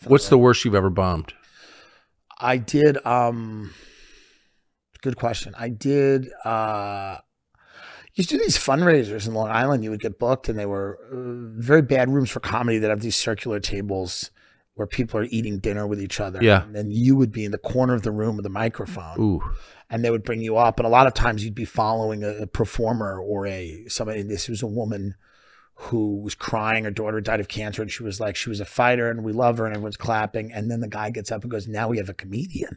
What's the worst you've ever bombed? I did, good question. I did, used to do these fundraisers in Long Island. You would get booked, and they were very bad rooms for comedy that have these circular tables where people are eating dinner with each other. Yeah. And then you would be in the corner of the room with a microphone. Ooh. And they would bring you up. And a lot of times you'd be following a performer or somebody. This was a woman who was crying. Her daughter died of cancer. And she was like, she was a fighter and we love her and everyone's clapping. And then the guy gets up and goes, now we have a comedian.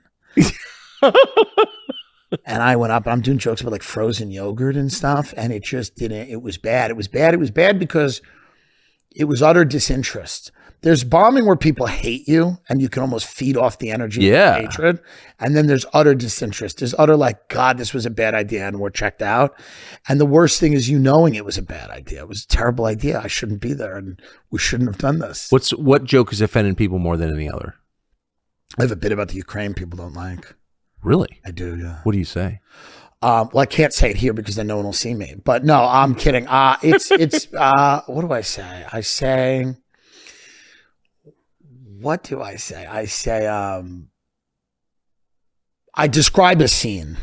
And I went up and I'm doing jokes about like frozen yogurt and stuff. And it just didn't, it was bad. It was bad. It was bad because it was utter disinterest. There's bombing where people hate you and you can almost feed off the energy of hatred. And then there's utter disinterest. There's utter like, God, this was a bad idea and we're checked out. And the worst thing is you knowing it was a bad idea. It was a terrible idea. I shouldn't be there and we shouldn't have done this. What joke has offended people more than any other? I have a bit about the Ukraine people don't like. Really? I do, yeah. What do you say? Well, I can't say it here because then no one will see me. But no, I'm kidding. It's what do I say? I say, what do I say? I say, I describe a scene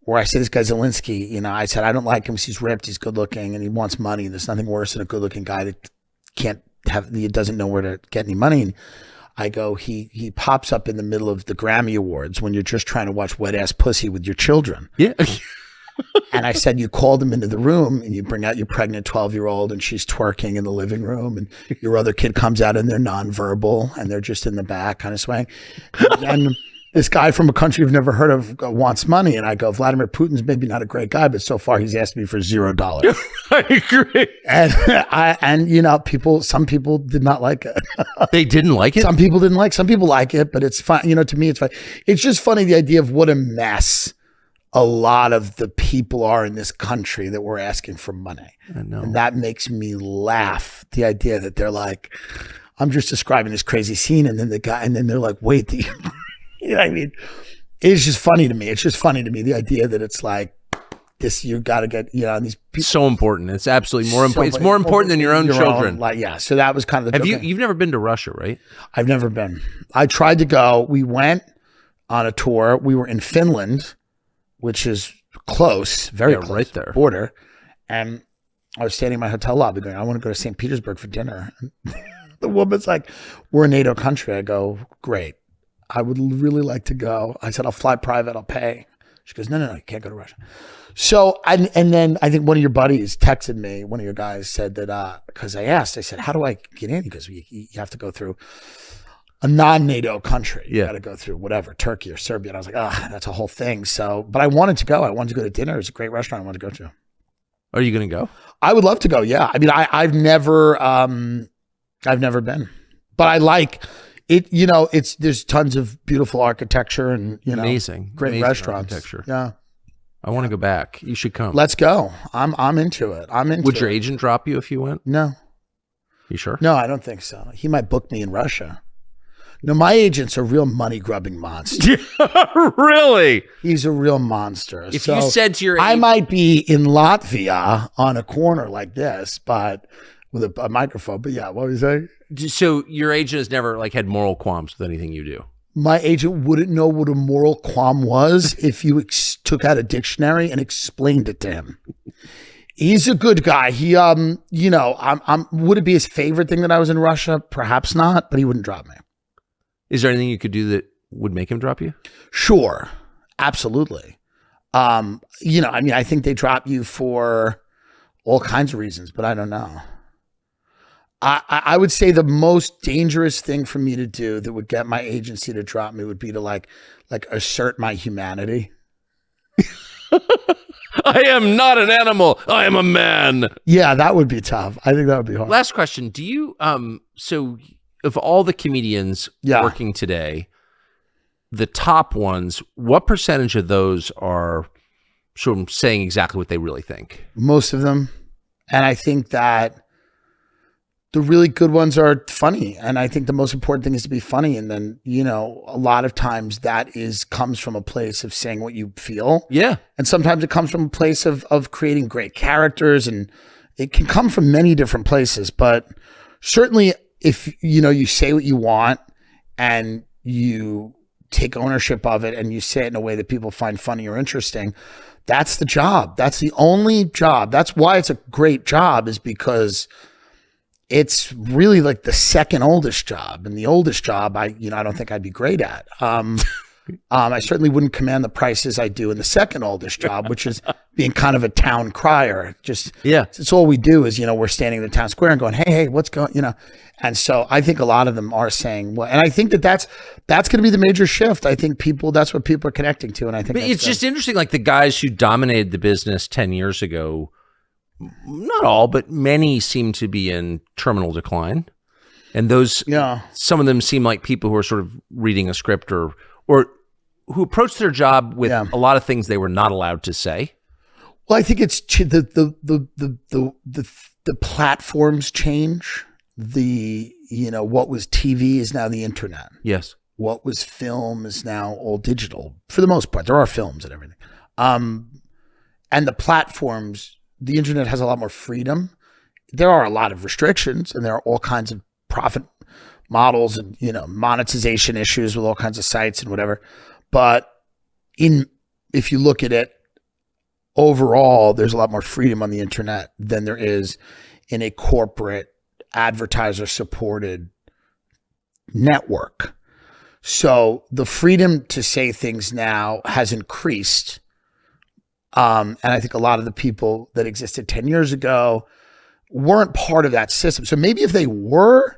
where I say this guy Zelensky, you know, I said, I don't like him because he's ripped, he's good looking, and he wants money. There's nothing worse than a good looking guy that he doesn't know where to get any money. And I go, he pops up in the middle of the Grammy Awards when you're just trying to watch wet ass pussy with your children. Yeah. And I said, you called him into the room and you bring out your pregnant 12-year-old and she's twerking in the living room and your other kid comes out and they're nonverbal and they're just in the back kind of swaying. And then this guy from a country you've never heard of wants money. And I go, Vladimir Putin's maybe not a great guy, but so far he's asked me for $0. I agree. And you know, some people did not like it. They didn't like it? Some people didn't like it. Some people like it, but it's fun. You know, to me, it's fun. It's just funny, the idea of what a mess a lot of the people are in this country that we're asking for money. I know. And that makes me laugh. The idea that they're like, I'm just describing this crazy scene. And then they're like, wait, you know what I mean? It's just funny to me. It's just funny to me. The idea that it's like this, you got to get, you know, these people. So important. It's absolutely more important. It's more important than your own children. Yeah. So that was kind of the You've never been to Russia, right? I've never been. I tried to go. We went on a tour. We were in Finland, which is close, very close, right there, border. And I was standing in my hotel lobby going, I want to go to St. Petersburg for dinner. And the woman's like, we're a NATO country. I go, great. I would really like to go. I said, I'll fly private. I'll pay. She goes, no, you can't go to Russia. So, and then I think one of your buddies texted me, one of your guys said that, because I said, how do I get in? He goes, you have to go through a non-NATO country. You got to go through whatever, Turkey or Serbia. And I was like, that's a whole thing. So, but I wanted to go. I wanted to go to dinner. It's a great restaurant I wanted to go to. Are you going to go? I would love to go. Yeah. I mean, I've never been, but I like it. You know, there's tons of beautiful architecture and, you know, amazing restaurants. Architecture. Yeah. I want to go back. You should come. Let's go. I'm into it. Would your agent drop you if you went? No. You sure? No, I don't think so. He might book me in Russia. No, my agent's a real money-grubbing monster. Really? He's a real monster. If you said to your I might be in Latvia on a corner like this, but with a microphone. But yeah, what were you saying? So your agent has never like had moral qualms with anything you do? My agent wouldn't know what a moral qualm was if you took out a dictionary and explained it to him. He's a good guy. He, you know, would it be his favorite thing that I was in Russia? Perhaps not, but he wouldn't drop me. Is there anything you could do that would make him drop you? Sure. Absolutely. You know, I mean, I think they drop you for all kinds of reasons, but I don't know. I would say the most dangerous thing for me to do that would get my agency to drop me would be to like assert my humanity. I am not an animal. I am a man. Yeah, that would be tough. I think that would be hard. Last question. Do you, so of all the comedians working today, the top ones, what percentage of those are sort of saying exactly what they really think? Most of them. And I think that the really good ones are funny. And I think the most important thing is to be funny. And then, you know, a lot of times that comes from a place of saying what you feel. Yeah. And sometimes it comes from a place of creating great characters, and it can come from many different places. But certainly if, you know, you say what you want and you take ownership of it and you say it in a way that people find funny or interesting, that's the job. That's the only job. That's why it's a great job, is because it's really like the second oldest job, and the oldest job I don't think I'd be great at. I certainly wouldn't command the prices I do in the second oldest job, which is being kind of a town crier. Just, it's all we do is, we're standing in the town square and going, hey, what's going, And so I think a lot of them are saying, well, and I think that's going to be the major shift. I think that's what people are connecting to. And I think but it's just interesting, like the guys who dominated the business 10 years ago, not all, but many seem to be in terminal decline. And those, some of them seem like people who are sort of reading a script or who approached their job with a lot of things they were not allowed to say. Well, I think it's the platforms change. What was TV is now the internet. Yes. What was film is now all digital for the most part. There are films and everything. And the platforms, the internet has a lot more freedom. There are a lot of restrictions, and there are all kinds of profit models and, monetization issues with all kinds of sites and whatever. But if you look at it overall, there's a lot more freedom on the internet than there is in a corporate advertiser supported network. So the freedom to say things now has increased. And I think a lot of the people that existed 10 years ago weren't part of that system. So maybe if they were,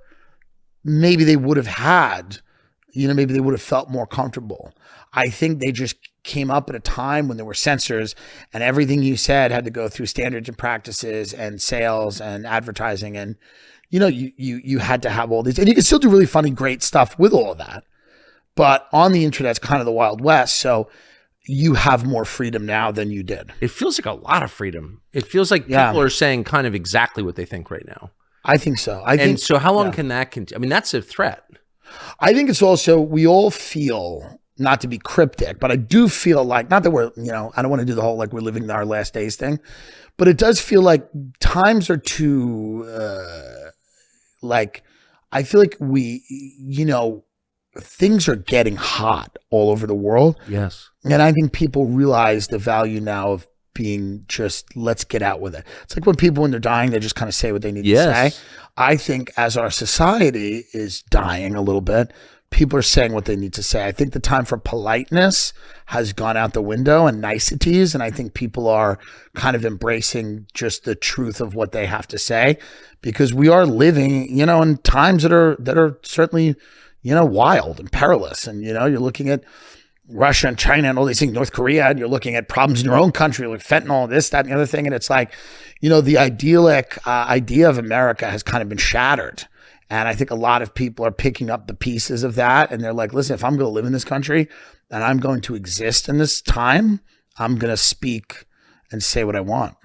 maybe they would have had, maybe they would have felt more comfortable. I think they just came up at a time when there were censors and everything you said had to go through standards and practices and sales and advertising. And, you had to have all these, and you can still do really funny, great stuff with all of that. But on the internet, it's kind of the Wild West. So you have more freedom now than you did. It feels like a lot of freedom. It feels like people are saying kind of exactly what they think right now. I think so. So how long can that continue? I mean, that's a threat. I think it's also, we all feel, not to be cryptic, but I do feel like, not that we're, I don't want to do the whole, like we're living our last days thing, but it does feel like times are too, I feel like things are getting hot all over the world. Yes. And I think people realize the value now of being just, let's get out with it. It's like when people, when they're dying, they just kind of say what they need to say. I think as our society is dying a little bit, people are saying what they need to say. I think the time for politeness has gone out the window and niceties. And I think people are kind of embracing just the truth of what they have to say, because we are living, in times that are certainly, wild and perilous. And, you're looking at Russia and China and all these things, North Korea, and you're looking at problems in your own country, like fentanyl, this, that, and the other thing. And it's like, the idyllic idea of America has kind of been shattered. And I think a lot of people are picking up the pieces of that. And they're like, listen, if I'm going to live in this country and I'm going to exist in this time, I'm going to speak and say what I want.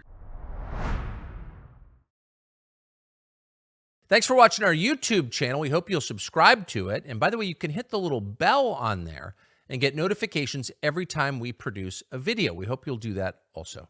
Thanks for watching our YouTube channel. We hope you'll subscribe to it. And by the way, you can hit the little bell on there and get notifications every time we produce a video. We hope you'll do that also.